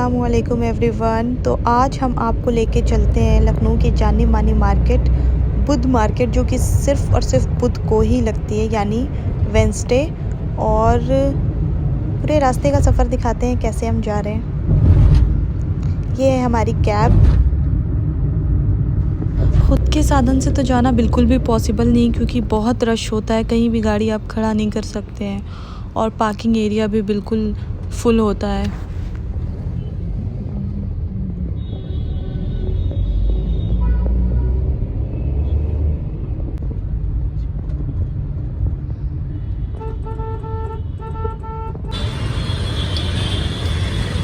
अस्सलामुअलैकुम एवरीवन। तो आज हम आपको लेके चलते हैं लखनऊ की जानी मानी मार्केट, बुध मार्केट, जो कि सिर्फ़ और सिर्फ बुध को ही लगती है, यानी वेंसडे। और पूरे रास्ते का सफ़र दिखाते हैं कैसे हम जा रहे हैं। ये है हमारी कैब। खुद के साधन से तो जाना बिल्कुल भी पॉसिबल नहीं, क्योंकि बहुत रश होता है, कहीं भी गाड़ी आप खड़ा नहीं कर सकते हैं और पार्किंग एरिया भी बिल्कुल फुल होता है।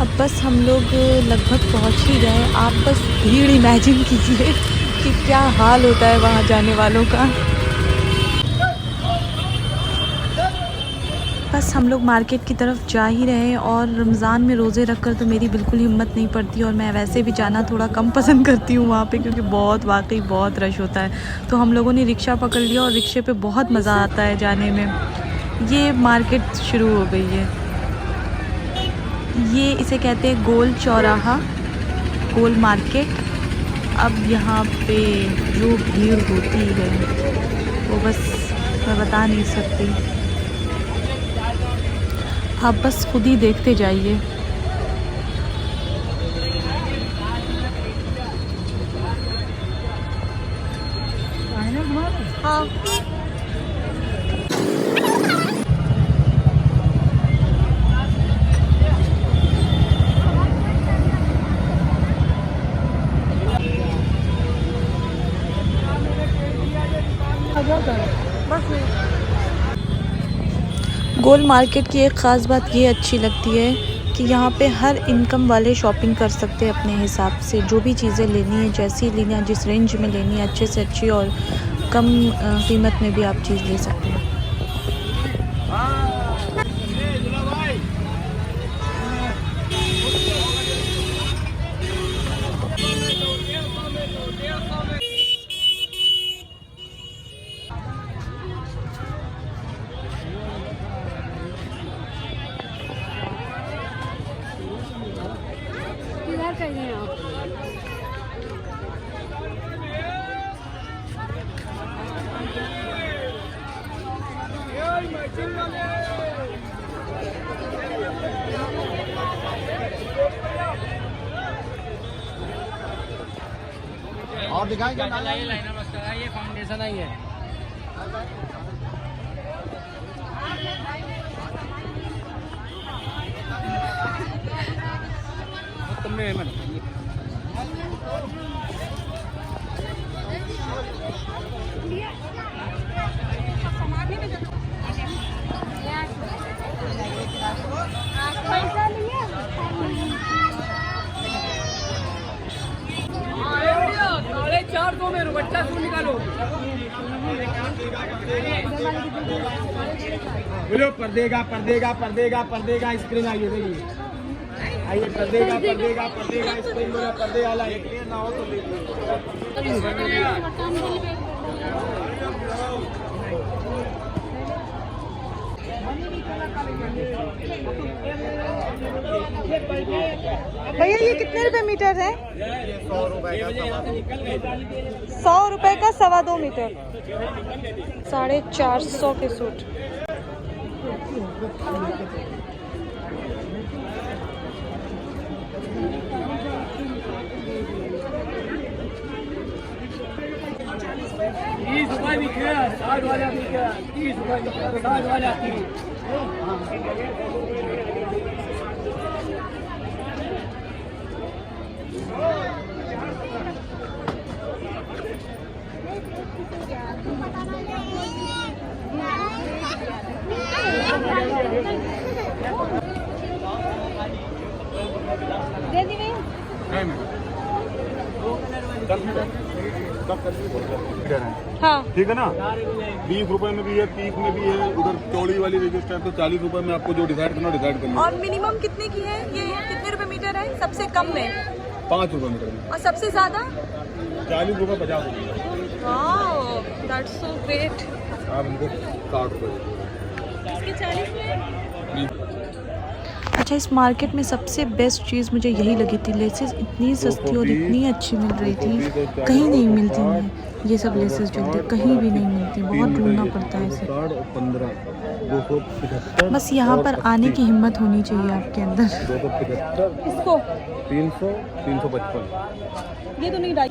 अब बस हम लोग लगभग पहुंच ही गए। आप बस भीड़ इमेजिन कीजिए कि क्या हाल होता है वहां जाने वालों का। बस हम लोग मार्केट की तरफ जा ही रहे, और रमज़ान में रोज़े रखकर तो मेरी बिल्कुल हिम्मत नहीं पड़ती, और मैं वैसे भी जाना थोड़ा कम पसंद करती हूँ वहाँ पे, क्योंकि वाकई बहुत रश होता है। तो हम लोगों ने रिक्शा पकड़ लिया, और रिक्शे पे बहुत मज़ा आता है जाने में। ये मार्केट शुरू हो गई है। ये इसे कहते हैं गोल चौराहा, गोल मार्केट। अब यहाँ पे जो भीड़ होती है वो बस मैं बता नहीं सकती। आप बस खुद ही देखते जाइए। हाँ, गोल मार्केट की एक ख़ास बात ये अच्छी लगती है कि यहाँ पे हर इनकम वाले शॉपिंग कर सकते हैं अपने हिसाब से। जो भी चीज़ें लेनी है, जैसी लेनी है, जिस रेंज में लेनी है, अच्छे से अच्छी और कम कीमत में भी आप चीज़ ले सकते हैं। और दिखाएंगे लाइनर मस्टरा, ये फाउंडेशन आई है। तुमने पैसा लिया चार दो में बच्चा क्यों निकालो। बोलो पर्देगा पर्देगा पर्देगा पर्देगा स्क्रीन आइए, देखिए आइए पर्देगा पर्देगा पर्देगा स्क्रीन बोला पर्दे वाला एक ना हो तो भैया ये कितने रुपए मीटर है? 100 रुपए का 2.25 मीटर, 450 के सूट। ₹30 भी क्या, 60 वाला भी क्या, ₹30 भी क्या, 60 वाला 30। दे दी मैं। हाँ, ठीक है ना। 20 रुपए में भी है, 30 में भी है। उधर चौड़ी वाली रजिस्टर तो 40 रुपए में आपको जो डिसाइड करना। और मिनिमम कितने की है? ये कितने रुपए मीटर है सबसे कम में? 5 रुपए मीटर में। और सबसे ज्यादा? 40 रुपए 50 रुपए। Wow, that's so great. आप इनको 60 रुपए। इसके 40 में अच्छा, इस मार्केट में सबसे बेस्ट चीज़ मुझे यही लगी थी, लेसेस इतनी सस्ती और इतनी अच्छी मिल रही थी, कहीं नहीं मिलती हैं ये सब लेसेस जल्दी, कहीं भी नहीं मिलती, बहुत ढूंढना पड़ता है इसे। 15 275 बस यहाँ पर आने की हिम्मत होनी चाहिए आपके अंदर। 275 इसको 300 355 ये तो नहीं डाई।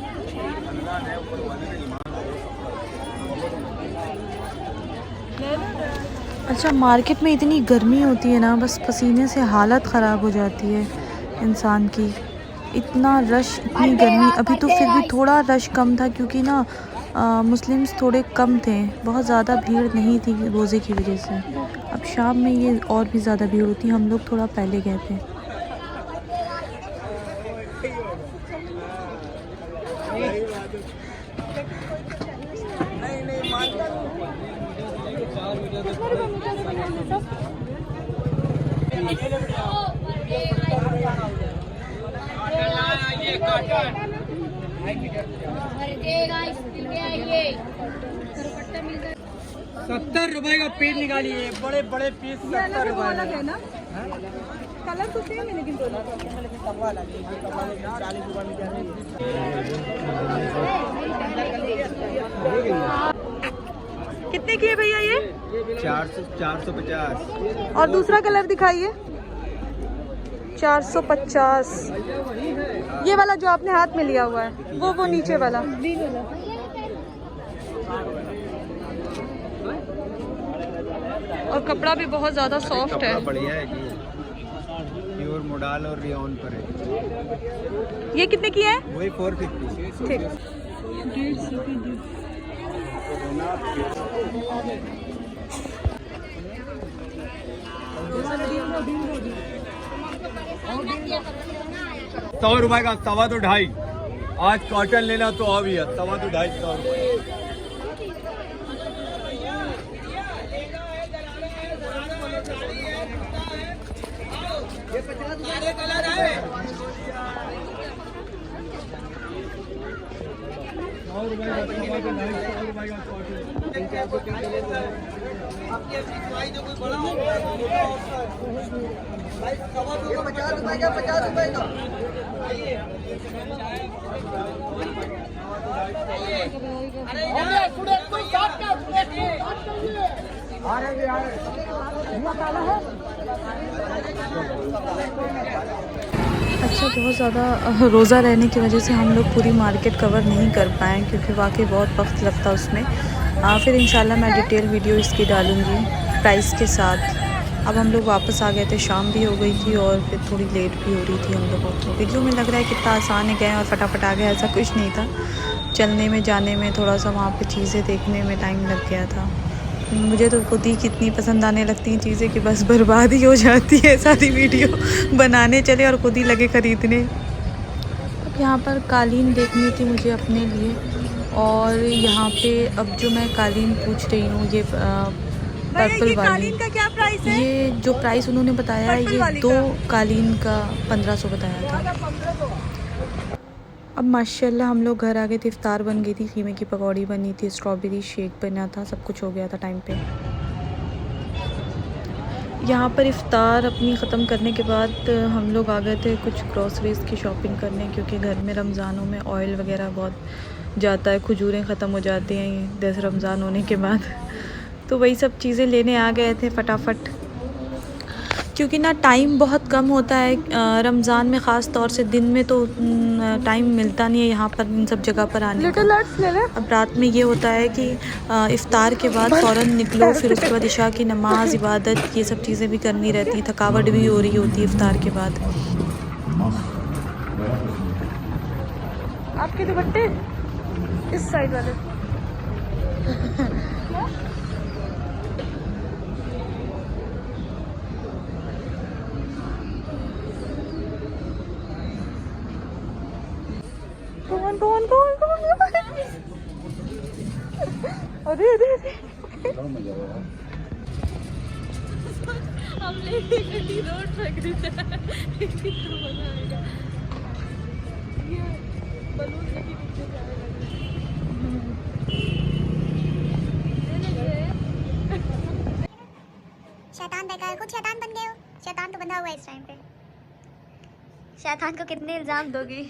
अच्छा, मार्केट में इतनी गर्मी होती है ना, बस पसीने से हालत ख़राब हो जाती है इंसान की। इतना रश, इतनी गर्मी। अभी तो फिर भी थोड़ा रश कम था क्योंकि ना मुस्लिम्स थोड़े कम थे, बहुत ज़्यादा भीड़ नहीं थी रोज़े की वजह से। अब शाम में ये और भी ज़्यादा भीड़ होती है, हम लोग थोड़ा पहले गए थे। ₹70 का पीस निकालिए, बड़े बड़े पीस 70 रुपए अलग है ना, कलर तो सेम है लेकिन दोनों कितने की है भैया ये? 450। और दूसरा कलर दिखाइए। 450। ये वाला जो आपने हाथ में लिया हुआ है वो नीचे वाला। और कपड़ा भी बहुत ज़्यादा सॉफ्ट है। बढ़िया है जी, प्योर मोडाल और रियोन पर है। ये कितने की है? वही 450। ठीक। ₹100 का 2.25 2.5। आज कॉटन लेना तो अब ही है 2.25 2.5 अच्छा, बहुत ज़्यादा रोज़ा रहने की वजह से हम लोग पूरी मार्केट कवर नहीं कर पाए क्योंकि वाकई बहुत वक्त लगता उसमें। फिर इंशाल्लाह मैं डिटेल वीडियो इसकी डालूँगी प्राइस के साथ। अब हम लोग वापस आ गए थे, शाम भी हो गई थी और फिर थोड़ी लेट भी हो रही थी हम लोगों को। वीडियो में लग रहा है कितना आसान है, गए और फटाफट आ गए, ऐसा कुछ नहीं था। चलने में, जाने में, थोड़ा सा वहाँ पे चीज़ें देखने में टाइम लग गया था। मुझे तो खुद ही कितनी पसंद आने लगती हैं चीज़ें कि बस बर्बाद ही हो जाती है सारी वीडियो बनाने चले और खुद ही लगे ख़रीदने। अब यहाँ पर कालीन देखनी थी मुझे अपने लिए, और यहाँ पे अब जो मैं कालीन पूछ रही हूँ ये पर्पल वाली। कालीन का क्या प्राइस है? ये जो प्राइस उन्होंने बताया है ये 2 कालीन का 1500 बताया था। अब माशाल्लाह हम लोग घर आ गए थे, इफ्तार बन गई थी, कीमे की पकौड़ी बनी थी, स्ट्रॉबेरी शेक बना था, सब कुछ हो गया था टाइम पे। यहाँ पर इफ्तार अपनी ख़त्म करने के बाद हम लोग आ गए थे कुछ ग्रॉसरीज़ की शॉपिंग करने, क्योंकि घर में रमज़ानों में ऑयल वगैरह बहुत जाता है, खजूरें ख़त्म हो जाती हैं 10 रमज़ान होने के बाद। तो वही सब चीज़ें लेने आ गए थे फटाफट, क्योंकि ना टाइम बहुत कम होता है रमज़ान में, ख़ास तौर से दिन में तो टाइम मिलता नहीं है यहाँ पर इन सब जगह पर आने का। अब रात में ये होता है कि इफ़्तार के बाद फ़ौरन निकलो, फिर उसके बाद इशा की नमाज़, इबादत, ये सब चीज़ें भी करनी रहती हैं, थकावट भी हो रही होती है इफ़्तार के बाद। आपके दुपट्टे इस साइड वाले। अरे अरे अरे हम लेके गली रोड पे गए थे, मजा आएगा। ये बलून लेके नीचे शैतान बेकार, कुछ शैतान बन गए हो। शैतान तो बंधा हुआ है इस टाइम पे। शैतान को कितने इल्जाम दोगी?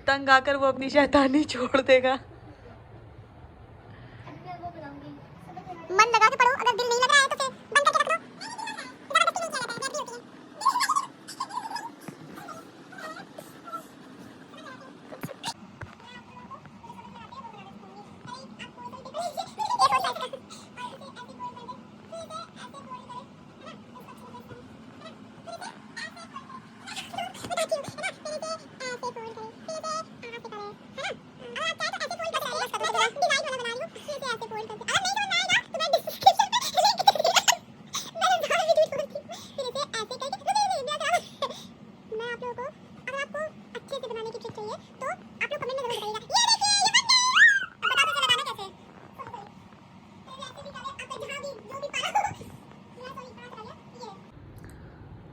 तंग आकर वो अपनी शैतानी छोड़ देगा। मन लगा के पढ़ो, अगर दिल नहीं लग रहा है तो फिर बंद करके रख दो।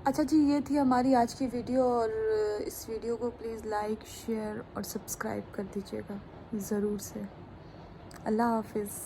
अच्छा जी, ये थी हमारी आज की वीडियो और इस वीडियो को प्लीज़ लाइक, शेयर और सब्सक्राइब कर दीजिएगा ज़रूर से। अल्लाह हाफिज़।